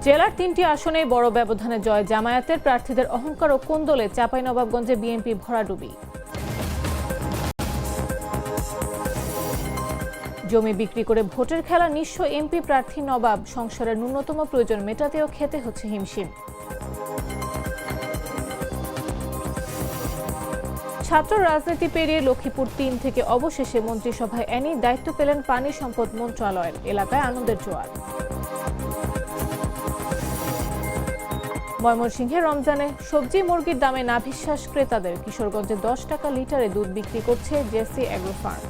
জেলার ৩টি আসনে বড় ব্যবধানে জয় জামায়াতের, প্রার্থীদের অহংকার ও কোন্দলে চাঁপাইনবাবগঞ্জে বিএনপি ভরাডুবি। জমি বিক্রি করে ভোটের খেলা নিঃস্ব এমপি প্রার্থী নবাব, সংসারের ন্যূনতম প্রয়োজন মেটাতেও খেতে হচ্ছে হিমশিম। ছাত্র রাজনীতি পেরিয়ে লক্ষ্মীপুর ৩ থেকে অবশেষে মন্ত্রিসভায় এনে দায়িত্ব পেলেন পানি সম্পদ মন্ত্রণালয়ের, এলাকায় আনন্দের জোয়ার। ময়মনসিংহে রমজানে সবজি মুরগির দামে নাভিশ্বাস ক্রেতাদের, কিশোরগঞ্জে 10 টাকা লিটারে দুধ বিক্রি করছে জেসি এগ্রো ফার্ম।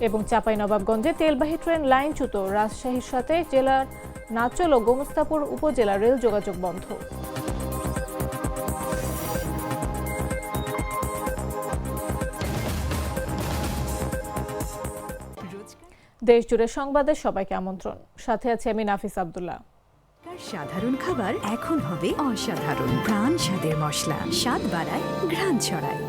এবং চাঁপাইনবাবগঞ্জে তেলবাহী ট্রেন লাইনচ্যুত, রাজশাহীর সাথে জেলার নাচল ও গোমস্তাপুর উপজেলা রেল যোগাযোগ বন্ধ। দেশজুড়ে সংবাদে সবাইকে আমন্ত্রণ, সাথে আছে আমি নাফিস আব্দুল্লাহ। সাধারণ খাবার এখন হবে অসাধারণ, প্রাণ স্বাদের মশলা, স্বাদ বাড়ায়, ঘ্রাণ ছড়ায়।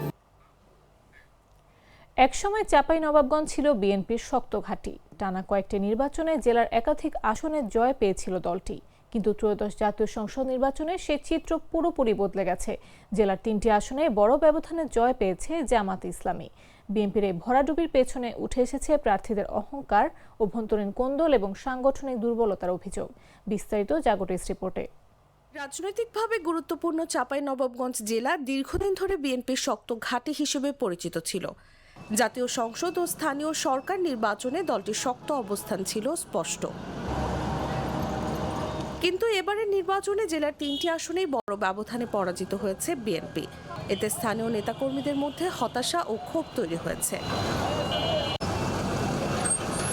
একসময় চাঁপাইনবাবগঞ্জ ছিল বিএনপির শক্ত ঘাঁটি। টানা কয়েকটি নির্বাচনে জেলার একাধিক আসনে জয় পেয়েছিল দলটি, কিন্তু ত্রয়োদশ জাতীয় সংসদ নির্বাচনে সে চিত্র পুরোপুরি বদলে গেছে। জেলার 3টি আসনে বড় ব্যবধানে জয় পেয়েছে জামাত ইসলামী। বিএনপির এই ভরাডুবির পেছনে উঠে এসেছে প্রার্থীদের অহংকার, অভ্যন্তরীণ কোন্দল এবং সাংগঠনিক দুর্বলতার অভিযোগ। বিস্তারিত জাগটিস রিপোর্টে। রাজনৈতিকভাবে গুরুত্বপূর্ণ চাঁপাইনবাবগঞ্জ জেলা দীর্ঘদিন ধরে বিএনপির শক্ত ঘাঁটি হিসেবে পরিচিত ছিল। জাতীয় সংসদ ও স্থানীয় সরকার নির্বাচনে দলটির শক্ত অবস্থান ছিল স্পষ্ট। কিন্তু এবারের নির্বাচনে জেলার 3টি আসনেই বড় ব্যবধানে পরাজিত হয়েছে বিএনপি। এতে স্থানীয় নেতাকর্মীদের মধ্যে হতাশা ও ক্ষোভ তৈরি হয়েছে।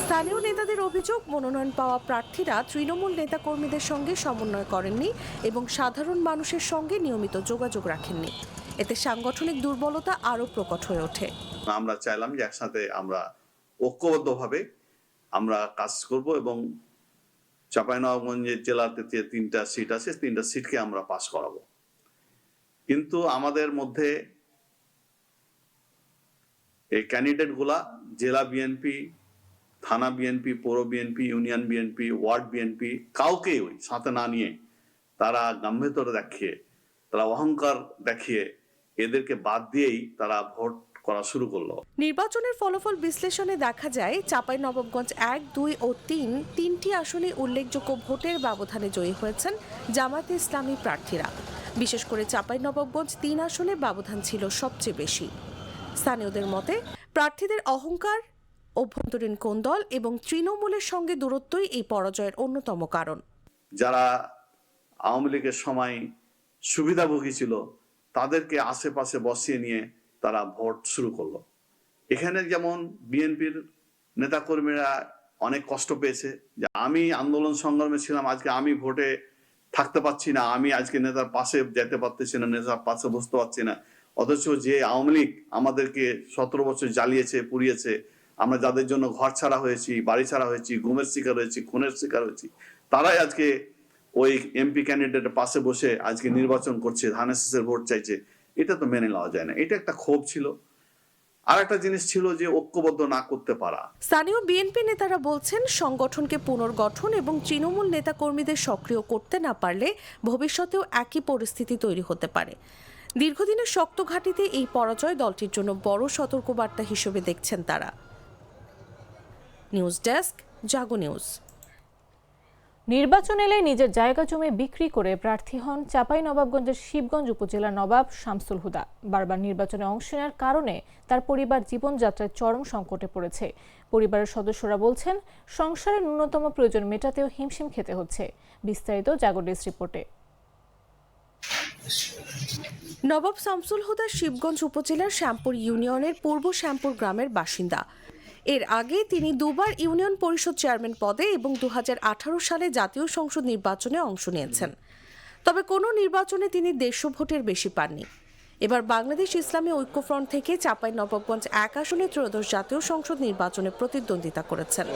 স্থানীয় নেতাদের অভিযোগ, মনোনয়ন পাওয়া প্রার্থীরা তৃণমূল নেতাকর্মীদের সঙ্গে সমন্বয় করেননি এবং সাধারণ মানুষের সঙ্গে নিয়মিত যোগাযোগ রাখেননি। এতে সাংগঠনিক দুর্বলতা আরও প্রকট হয়ে ওঠে। আমরা চাইলাম যে একসাথে আমরা ঐক্যবদ্ধভাবে আমরা কাজ করব এবং চাঁপাইনবাবগঞ্জের জেলাতে যে 3টা সিট আছে 3টা সিটকে আমরা পাস করাবো। কিন্তু আমাদের মধ্যে এই ক্যান্ডিডেট গুলা জেলা বিএনপি, থানা বিএনপি, পৌর বিএনপি, ইউনিয়ন বিএনপি, ওয়ার্ড বিএনপি কাউকে ওই সাথে না নিয়ে তারা গাম্ভীর্য দেখিয়ে, তারা অহংকার দেখিয়ে এদেরকে বাদ দিয়েই তারা ভোট করা শুরু করলো। নির্বাচনের ফলাফল বিশ্লেষণে দেখা যায় চাঁপাইনবাবগঞ্জ 1, 2 ও 3টি আসনে উল্লেখযোগ্য ভোটের ব্যবধানে জয়ী হয়েছেন জামায়াতে ইসলামী প্রার্থীরা। বিশেষ করে চাঁপাইনবাবগঞ্জ 3 আসনে ব্যবধান ছিল সবচেয়ে বেশি। স্থানীয়দের মতে প্রার্থীদের অহংকার, অভ্যন্তরীণ কোন্দল এবং তৃণমূলের সঙ্গে দূরত্বই এই পরাজয়ের অন্যতম কারণ। যারা আওয়ামী লীগের সময় সুবিধাভোগী ছিল তাদেরকে আশেপাশে বসিয়ে নিয়ে তারা ভোট শুরু করলো। এখানে যেমন বিএনপির নেতাকর্মীরা অনেক কষ্ট পেয়েছে যে আমি আন্দোলন সংগ্রামে ছিলাম, আজকে আমি ভোটে থাকতে পারছি না, আমি আজকে নেতার পাশে যেতে পারতেছি না, নেতার পাশে বসতে পারছি না। অথচ যে আওয়ামী লীগ আমাদেরকে 17 বছর জ্বালিয়েছে, পুড়িয়েছে, আমরা যাদের জন্য ঘর ছাড়া হয়েছি, বাড়ি ছাড়া হয়েছি, গুমের শিকার হয়েছি, খুনের শিকার হয়েছি, তারাই আজকে ওই এমপি ক্যান্ডিডেটের পাশে বসে আজকে নির্বাচন করছে, ধানের শীষের ভোট চাইছে। এটা তো মেনে নেওয়া যায় না। এটা একটা ক্ষোভ ছিল। আর একটা জিনিস ছিল যে ঐক্যবদ্ধ না করতে পারা। স্থানীয় বিএনপি নেতারা বলছেন সংগঠনকে পুনর্গঠন এবং তৃণমূল নেতাকর্মীদের সক্রিয় করতে না পারলে ভবিষ্যতেও একই পরিস্থিতি তৈরি হতে পারে। দীর্ঘদিনের শক্ত ঘাঁটিতে এই পরাজয় দলটির জন্য বড় সতর্কবার্তা হিসেবে দেখছেন তারা। নিউজ ডেস্ক, জাগো নিউজ। নির্বাচন এলে নিজের জায়গা জমি বিক্রি করে প্রার্থী হন চাঁপাইনবাবগঞ্জের শিবগঞ্জ উপজেলার নবাব শামসুল হুদা। বারবার নির্বাচনে অংশ নেওয়ার কারণে তার পরিবার জীবনযাত্রায় চরম সংকটে পড়েছে। পরিবারের সদস্যরা বলছেন সংসারের ন্যূনতম প্রয়োজন মেটাতেও হিমশিম খেতে হচ্ছে। বিস্তারিত জাগটিস রিপোর্টে। নবাব শামসুল হুদা শিবগঞ্জ উপজেলার শ্যামপুর ইউনিয়নের পূর্ব শ্যামপুর গ্রামের বাসিন্দা। এর আগে তিনি দুবার ইউনিয়ন পরিষদ চেয়ারম্যান পদে এবং 2018 সালে জাতীয় সংসদ নির্বাচনে অংশ নিয়েছেন। তবে কোনো নির্বাচনে তিনি 150 ভোটের বেশি পাননি। এবার বাংলাদেশ ইসলামী ঐক্যফ্রন্ট থেকে চাঁপাইনবাবগঞ্জ 1 আসনে ত্রয়োদশ জাতীয় সংসদ নির্বাচনে প্রতিদ্বন্দ্বিতা করেছেন।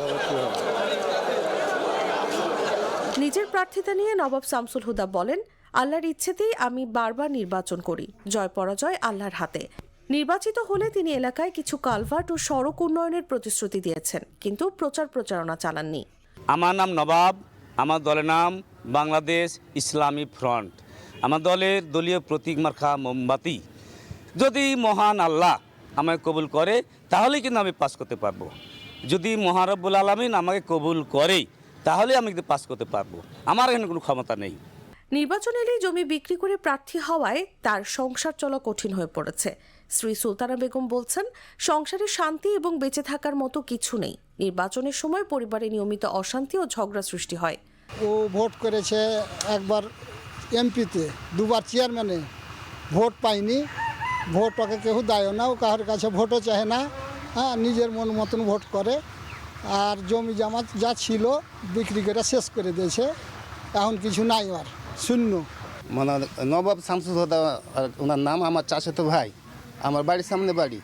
নিজের প্রার্থিতা নিয়ে নবাব শামসুল হুদা বলেন, আল্লাহর ইচ্ছেতেই আমি বারবার নির্বাচন করি, জয় পরাজয় আল্লাহর হাতে। নির্বাচিত হলে তিনি এলাকায় কিছু কালভার্ট ও সড়ক উন্নয়নের প্রতিশ্রুতি দিয়েছেন, কিন্তু প্রচারণা চালাননি। আমার নাম নবাব, আমার দলের নাম বাংলাদেশ ইসলামী ফ্রন্ট। আমার দলের দলীয় প্রতীক মার্কা মোমবাতি। যদি মহান আল্লাহ আমাকে কবুল করে তাহলেই কিন্তু আমি পাস করতে পারবো। যদি মহান রব্বুল আলামিন আমাকে কবুল করে তাহলে আমি কিন্তু পাস করতে পারবো। আমার এখানে কোনো ক্ষমতা নেই। নির্বাচন এলেই জমি বিক্রি করে প্রার্থী হওয়ায় তার সংসার চলা কঠিন হয়ে পড়েছে। শ্রী সুলতানা বেগম বলছেন, সংসারে শান্তি এবং বেঁচে থাকার মতো কিছু নেই। নির্বাচনের সময় পরিবারে নিয়মিত অশান্তি ও ঝগড়া সৃষ্টি হয়। ও ভোট করেছে একবার এমপিতে, দুবার চেয়ারম্যানে, ভোট পায়নি। ভোট ওকে কেউ দেয় না, ও কারোর কাছে ভোটও চায় না। হ্যাঁ, নিজের মন মতন ভোট করে। আর জমি জামা যা ছিল বিক্রি করে শেষ করে দিয়েছে, এখন কিছু নাই, আর শূন্য। মানে নবাব শামসুল হুদা ওনার নাম, আমার চাচাতো ভাই, আমার বাড়ির সামনে বাড়ি।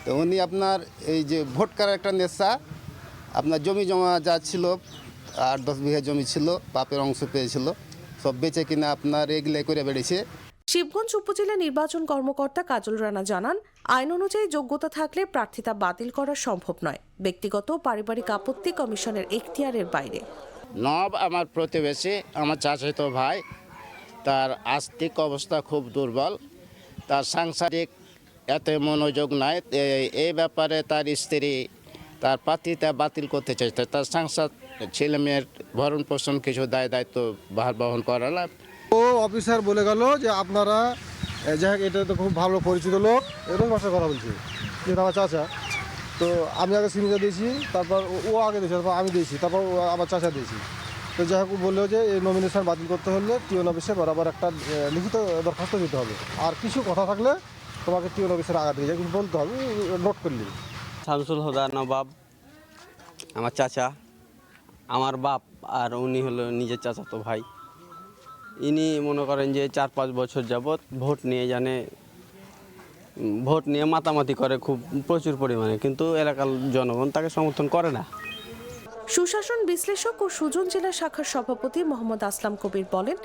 তো উনি আপনার এই যে ভোট করার একটা নেশা, আপনার জমি জমা যা ছিল 8-10 বিঘা জমি ছিল, বাপের অংশ পেয়েছিল, সব বেচে কিনে আপনার এগুলো করে বেড়েছে। শিবগঞ্জ উপজেলা নির্বাচন কর্মকর্তা কাজল রানা জানান, আইন অনুযায়ী যোগ্যতা থাকলে প্রার্থিতা বাতিল করা সম্ভব নয়। ব্যক্তিগত পারিবারিক আপত্তি কমিশনের এখতিয়ারের বাইরে। নব আমার প্রতিবেশী, আমার চাচাতো ভাই। তার আর্থিক অবস্থা খুব দুর্বল, তার সাংসারিক এত মনোযোগ নাই। এই ব্যাপারে তার স্ত্রী তার প্রার্থিতা বাতিল করতে চাইছে। তার সংসার ছেলে মেয়ের ভরণ পোষণ কিছু দায়িত্ব ভার বহন করা না। ও অফিসার বলে গেল যে আপনারা, যাই হোক, এটা তো খুব ভালো পরিচিত লোক, এরকম ভাষায় কথা বলছে, যেটা আমার চাচা। তো আমি আগে সিগনেচার দিয়েছি, তারপর ও আগে দিয়েছে, তারপর আমি দিয়েছি, তারপর আমার চাচা দিয়েছি। তো যাই হোক, বললো যে এই নমিনেশন বাতিল করতে হলে টিওন অফিসে বরাবর একটা লিখিত দরখাস্ত দিতে হবে, আর কিছু কথা থাকলে তোমাকে টিওন অফিসের আগে দিয়ে কিন্তু বলতে হবে, নোট করলি। শামসুল হুদা নবাব আমার চাচা, আমার বাপ, আর উনি হলো নিজের চাচাতো ভাই। ইনি মনে করেন যে 4-5 বছর যাবৎ ভোট নিয়ে মাতামাতি করে খুব প্রচুর পরিমাণে, কিন্তু এলাকার জনগণ তাকে সমর্থন করে না। সুশাসন বিশ্লেষক ও সুজন জেলা শাখার সভাপতি মোহাম্মদ আসলাম কবির বলেন,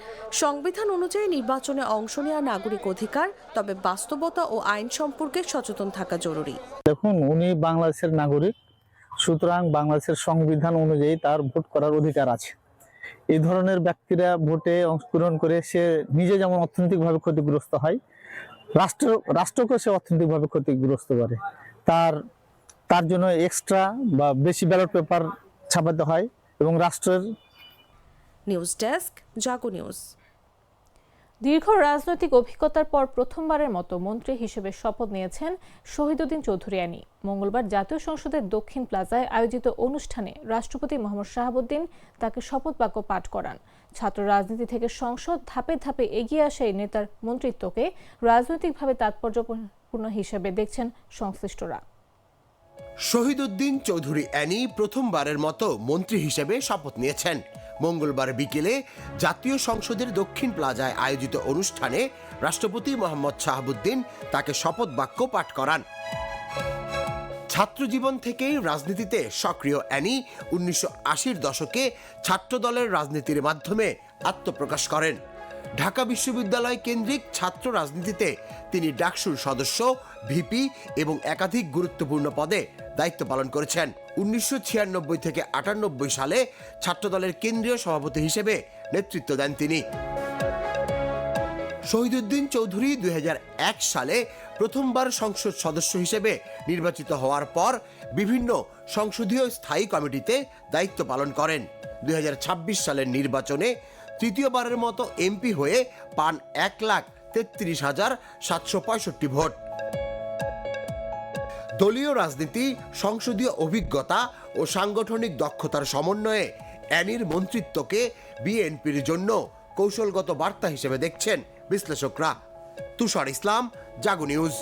সংবিধান অনুযায়ী নির্বাচনে অংশ নেওয়া নাগরিক অধিকার, তবে বাস্তবতা ও আইন সম্পর্কে সচেতন থাকা জরুরি। দেখুন, উনি বাংলাদেশের নাগরিক, সুতরাং বাংলাদেশের সংবিধান অনুযায়ী তার ভোট করার অধিকার আছে। এই ধরনের ব্যক্তিরা ভোটে অংশগ্রহণ করে সে নিজে যেমন অর্থনৈতিকভাবে ক্ষতিগ্রস্ত হয়, রাষ্ট্রকে সে অর্থনৈতিকভাবে ক্ষতিগ্রস্ত করে। তার জন্য এক্সট্রা বা বেশি ব্যালট পেপার ছাপাতে হয় এবং রাষ্ট্রের। নিউজ ডেস্ক, জাগো নিউজ। দীর্ঘ রাজনৈতিক অভিজ্ঞতার পর প্রথমবারের মতো মন্ত্রী হিসেবে শপথ নিয়েছেন শহীদুদ্দিন চৌধুরী অ্যানি। মঙ্গলবার জাতীয় সংসদের দক্ষিণ প্লাজায় আয়োজিত অনুষ্ঠানে রাষ্ট্রপতি মোহাম্মদ শাহাবুদ্দিন তাকে শপথ বাক্য পাঠ করান। ছাত্র রাজনীতি থেকে সংসদ ধাপে ধাপে এগিয়ে আসা এই নেতার মন্ত্রিত্বকে রাজনৈতিকভাবে তাৎপর্যপূর্ণ হিসেবে দেখছেন সংশ্লিষ্টরা। শহীদুদ্দিন চৌধুরী অ্যানি প্রথমবারের মতো মন্ত্রী হিসেবে শপথ নিয়েছেন। মঙ্গলবার বিকেলে জাতীয় সংসদের দক্ষিণ প্লাজায় আয়োজিত অনুষ্ঠানে রাষ্ট্রপতি মোহাম্মদ শাহাবুদ্দিন তাকে শপথ বাক্য পাঠ করান। ছাত্রজীবন থেকেই রাজনীতিতে সক্রিয় অ্যানি 1980-র দশকে ছাত্রদলের রাজনীতির মাধ্যমে আত্মপ্রকাশ করেন। ঢাকা বিশ্ববিদ্যালয় কেন্দ্রিক ছাত্র রাজনীতিতে তিনি ডাকসুর সদস্য, ভিপি এবং একাধিক গুরুত্বপূর্ণ পদে দায়িত্ব পালন করেছেন। 1996 থেকে 98 সালে ছাত্রদলের কেন্দ্রীয় সভাপতি হিসেবে নেতৃত্ব দেন তিনি। শহীদুদ্দিন চৌধুরী 2001 সালে প্রথমবার সংসদ সদস্য হিসেবে নির্বাচিত হওয়ার পর বিভিন্ন সংসদীয় স্থায়ী কমিটিতে দায়িত্ব পালন করেন। 2026 সালের নির্বাচনে তৃতীয়বারের মতো এমপি হয়ে পান 1,33,765 ভোট। দলীয় রাজনীতি, সংসদীয় অভিজ্ঞতা ও সাংগঠনিক দক্ষতার সমন্বয়ে অ্যানির মন্ত্রিত্বকে বিএনপির জন্য কৌশলগত বার্তা হিসেবে দেখছেন বিশ্লেষকরা। তুষার ইসলাম, জাগো নিউজ।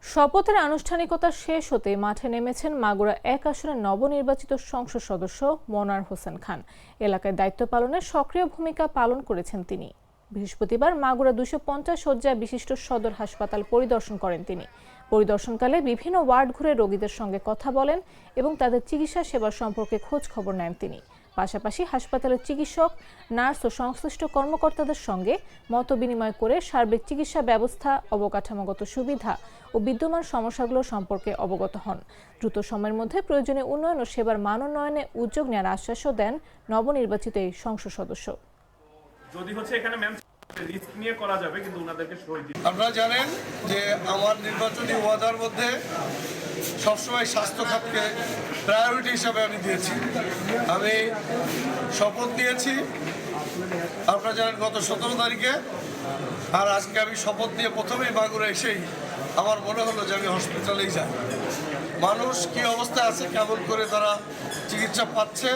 শপথের আনুষ্ঠানিকতা শেষ হতে মাঠে নেমেছেন মাগুরা 1 আসনের নবনির্বাচিত সংসদ সদস্য মনোয়ার হোসেন খান। এলাকায় দায়িত্ব পালনে সক্রিয় ভূমিকা পালন করেছেন তিনি। বৃহস্পতিবার মাগুরা 250 শয্যা বিশিষ্ট সদর হাসপাতাল পরিদর্শন করেন তিনি। পরিদর্শনকালে বিভিন্ন ওয়ার্ড ঘুরে রোগীদের সঙ্গে কথা বলেন এবং তাদের চিকিৎসা সেবা সম্পর্কে খোঁজ খবর নেন তিনি। পাশাপাশি হাসপাতালের চিকিৎসক, নার্স ও সংশ্লিষ্ট কর্মকর্তাদের সঙ্গে মত বিনিময় করে সার্বিক চিকিৎসা ব্যবস্থা, অবকাঠামোগত সুবিধা ও বিদ্যমান সমস্যাগুলো সম্পর্কে অবগত হন। দ্রুত সময়ের মধ্যে প্রয়োজনীয় উন্নয়ন ও সেবার মান উন্নয়নে উদ্যোগ নেওয়ার আশ্বাসও দেন নবনির্বাচিত এই সংসদ সদস্য। যদি এখানে রিস্ক নিয়ে করা যাবে, কিন্তু ওনাদেরকে সই দিতে। আপনারা জানেন যে আমার নির্বাচনী ওয়াদার মধ্যে সবসময় স্বাস্থ্য খাতকে প্রায়োরিটি হিসাবে আমি দিয়েছি। আমি শপথ নিয়েছি, আপনারা জানেন, গত 17 তারিখে। আর আজকে আমি শপথ নিয়ে প্রথমেই মাগুরা এসেই আমার মনে হলো যে আমি হসপিটালেই যাই। মানুষ কি অবস্থায় আছে, কেমন করে তারা চিকিৎসা পাচ্ছে,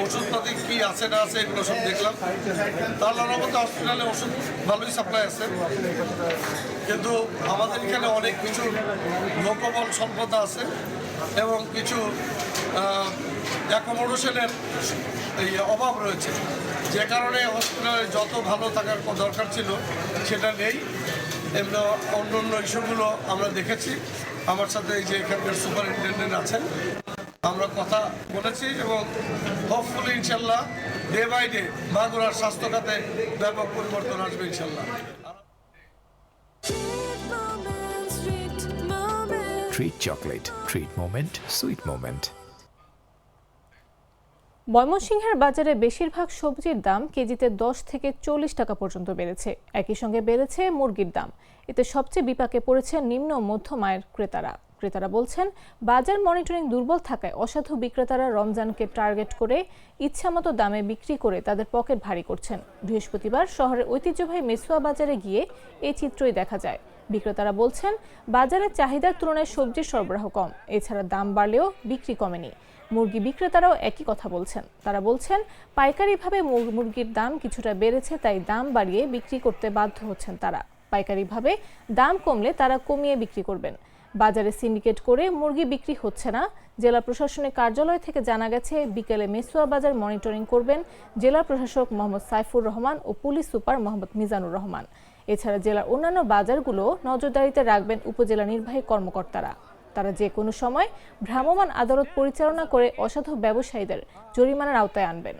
ওষুধপাতি কি আছে না আছে, এগুলো সব দেখলাম। তার মতো হসপিটালে ওষুধ ভালোই সাপ্লাই আছে, কিন্তু আমাদের এখানে অনেক কিছু লোকবল স্বল্পতা আছে এবং কিছু অ্যাকোমোডেশনের অভাব রয়েছে, যে কারণে হসপিটালে যত ভালো থাকার দরকার ছিল সেটা নেই। এমনি অন্য অন্য ইস্যুগুলো আমরা দেখেছি। আমার সাথে এই যে এখানকার সুপারিনটেন্ডেন্ট আছেন, আমরা কথা বলেছি এবং হোপফুলি ইনশাল্লাহ ডে বাই ডে মাগুরার স্বাস্থ্য খাতে ব্যাপক পরিবর্তন আসবে ইনশাল্লাহ। Treat chocolate. Treat moment. Sweet moment. ময়মনসিংহের বাজারে বেশিরভাগ সবজির দাম কেজিতে 10 থেকে 40 টাকা পর্যন্ত বেড়েছে। একই সঙ্গে বেড়েছে মুরগির দাম। এতে সবচেয়ে বিপাকে পড়েছে নিম্ন ও মধ্যম আয়ের ক্রেতারা বলছেন, বাজার মনিটরিং দুর্বল থাকায় অসাধু বিক্রেতারা রমজানকে টার্গেট করে ইচ্ছামতো দামে বিক্রি করে তাদের পকেট ভারী করছেন। বৃহস্পতিবার শহরের ঐতিহ্যবাহী মেসুয়া বাজারে গিয়ে এই চিত্রই দেখা যায়। বিক্রেতারা বলছেন, বাজারের চাহিদার তুলনায় সবজির সরবরাহ কম, এছাড়া দাম বাড়লেও বিক্রি কমেনি। মুরগি বিক্রেতারাও একই কথা বলছেন। তারা বলছেন, পাইকারিভাবে মুরগির দাম কিছুটা বেড়েছে, তাই দাম বাড়িয়ে বিক্রি করতে বাধ্য হচ্ছেন তারা। পাইকারিভাবে দাম কমলে তারা কমিয়ে বিক্রি করবেন। বাজারে সিন্ডিকেট করে মুরগি বিক্রি হচ্ছে না। জেলা প্রশাসনের কার্যালয় থেকে জানা গেছে, বিকেলে মেসুয়া বাজার মনিটরিং করবেন জেলা প্রশাসক মোহাম্মদ সাইফুর রহমান ও পুলিশ সুপার মোহাম্মদ মিজানুর রহমান। এছাড়া জেলার অন্যান্য বাজারগুলো নজরদারিতে রাখবেন উপজেলা নির্বাহী কর্মকর্তারা। তারা যে কোনো সময় ভ্রাম্যমাণ আদালত পরিচালনা করে অসাধু ব্যবসায়ীদের জরিমানার আওতায় আনবেন।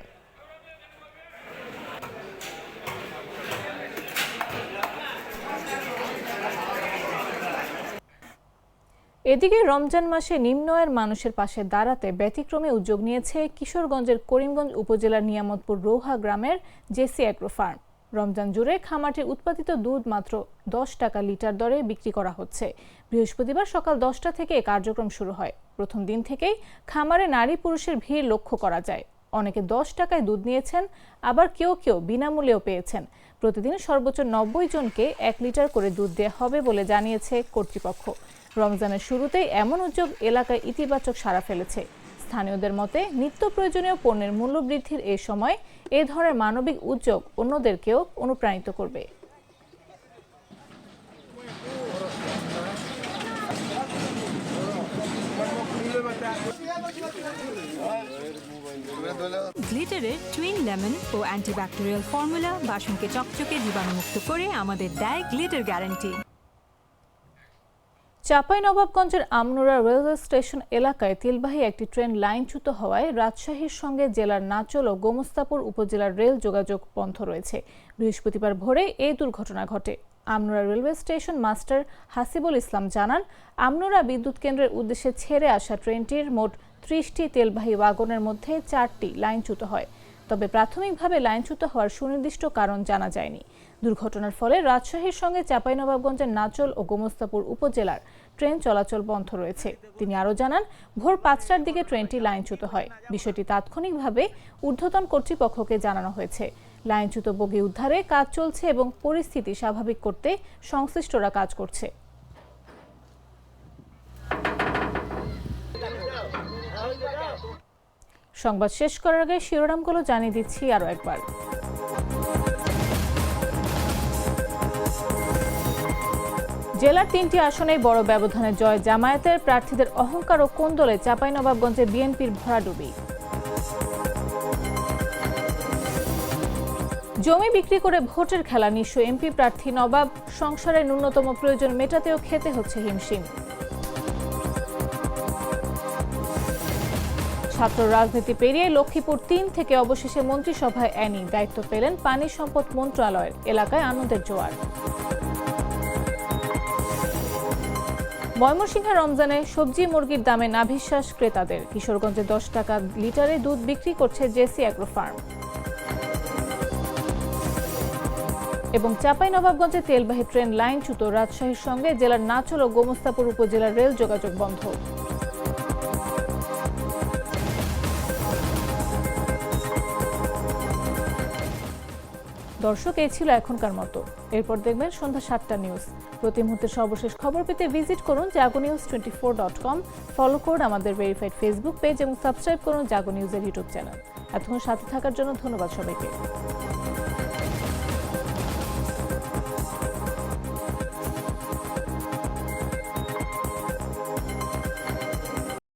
এদিকে রমজান মাসে নিম্ন আয়ের মানুষের পাশে দাঁড়াতে ব্যতিক্রমী উদ্যোগ নিয়েছে কিশোরগঞ্জের করিমগঞ্জ উপজেলার নিয়ামতপুর রৌহা গ্রামের জেসি অ্যাগ্রো ফার্ম। রমজান জুড়ে খামারটির উৎপাদিত দুধ মাত্র 10 টাকা লিটার দরে বিক্রি করা হচ্ছে। বৃহস্পতিবার সকাল 10টা থেকে কার্যক্রম শুরু হয়। প্রথম দিন থেকেই খামারে নারী পুরুষের ভিড় লক্ষ্য করা যায়। অনেকে 10 টাকায় দুধ নিয়েছেন, আবার কেউ কেউ বিনামূল্যেও পেয়েছেন। প্রতিদিন সর্বোচ্চ 90 জনকে 1 লিটার করে দুধ দেওয়া হবে বলে জানিয়েছে কর্তৃপক্ষ। রমজানের শুরুতেই এমন উদ্যোগ এলাকায় ইতিবাচক সাড়া ফেলেছে। স্থানীয়দের মতে, নিত্য প্রয়োজনীয় পণ্যের মূল্য বৃদ্ধির এই সময় এ ধরনের মানবিক উদ্যোগ অন্যদেরকেও অনুপ্রাণিত করবে। গ্লিটারের টুইন লেমন ও অ্যান্টিব্যাকটেরিয়াল ফর্মুলা বাসনকে চকচকে জীবাণুমুক্ত করে আমাদের দেয় গ্লিটার গ্যারান্টি। চাঁপাইনবাবগঞ্জের আমনুরা রেলওয়ে স্টেশন এলাকায় তেলবাহী একটি ট্রেন লাইনচ্যুত হওয়ায় রাজশাহীর সঙ্গে জেলার নাচল ও গোমস্তাপুর উপজেলার রেল যোগাযোগ বন্ধ রয়েছে। বৃহস্পতিবার ভোরে এই দুর্ঘটনা ঘটে। Amnura railway station master Hasibul Islam জানান, আমনুরা বিদ্যুৎ কেন্দ্রের উদ্দেশ্যে ছেড়ে আসা ট্রেনটির মোট 30টি তেলবাহী ওয়াগনের মধ্যে 4টি লাইনচ্যুত হয়। তবে প্রাথমিকভাবে লাইনচ্যুত হওয়ার সুনির্দিষ্ট কারণ জানা যায়নি। দুর্ঘটনার ফলে রাজশাহীর সঙ্গে চাঁপাইনবাবগঞ্জের নাচল ও গোমস্তাপুর উপজেলার ট্রেন চলাচল বন্ধ রয়েছে। তিনি আরও জানান, ভোর 5টার দিকে ট্রেনটি লাইনচ্যুত হয়। বিষয়টি তাৎক্ষণিকভাবে ঊর্ধ্বতন কর্তৃপক্ষকে জানানো হয়েছে। লাইনচ্যুত বগি উদ্ধারে কাজ চলছে এবং পরিস্থিতি স্বাভাবিক করতে সংশ্লিষ্টরা কাজ করছে। সংবাদ শেষ করার আগে শিরোনামগুলো জানিয়ে দিচ্ছি আরও একবার। জেলার 3টি আসনেই বড় ব্যবধানে জয় জামায়াতের। প্রার্থীদের অহংকার ও কোন্দলে চাঁপাইনবাবগঞ্জে বিএনপির ভরাডুবি। জমি বিক্রি করে ভোটের খেলা নিঃস্ব এমপি প্রার্থী নবাব। সংসারের ন্যূনতম প্রয়োজন মেটাতেও খেতে হচ্ছে হিমশিম। ছাত্র রাজনীতি পেরিয়ে লক্ষ্মীপুর ৩ থেকে অবশেষে মন্ত্রিসভায় অ্যানি দায়িত্ব পেলেন পানি সম্পদ মন্ত্রণালয়ের। এলাকায় আনন্দের জোয়ার। ময়মনসিংহে রমজানে সবজি মুরগির দামে নাভিশ্বাস ক্রেতাদের। কিশোরগঞ্জে 10 টাকা লিটারে দুধ বিক্রি করছে জেসি অ্যাগ্রো ফার্ম। এবং চাঁপাইনবাবগঞ্জে তেলবাহী ট্রেন লাইনচ্যুত। রাজশাহীর সঙ্গে জেলার নাচল ও গোমস্তাপুর উপজেলার রেল যোগাযোগ বন্ধ। দর্শক, এই ছিল এখনকার মতো। এরপর দেখবেন সন্ধ্যা 7টা নিউজ। প্রতি মুহূর্তের সর্বশেষ খবর পেতে ভিজিট করুন jagonews24.com, ফলো করুন আমাদের ভেরিফাইড ফেসবুক পেজ এবং সাবস্ক্রাইব করুন জাগো নিউজের ইউটিউব চ্যানেল। এতক্ষণ সাথে থাকার জন্য ধন্যবাদ সবাইকে।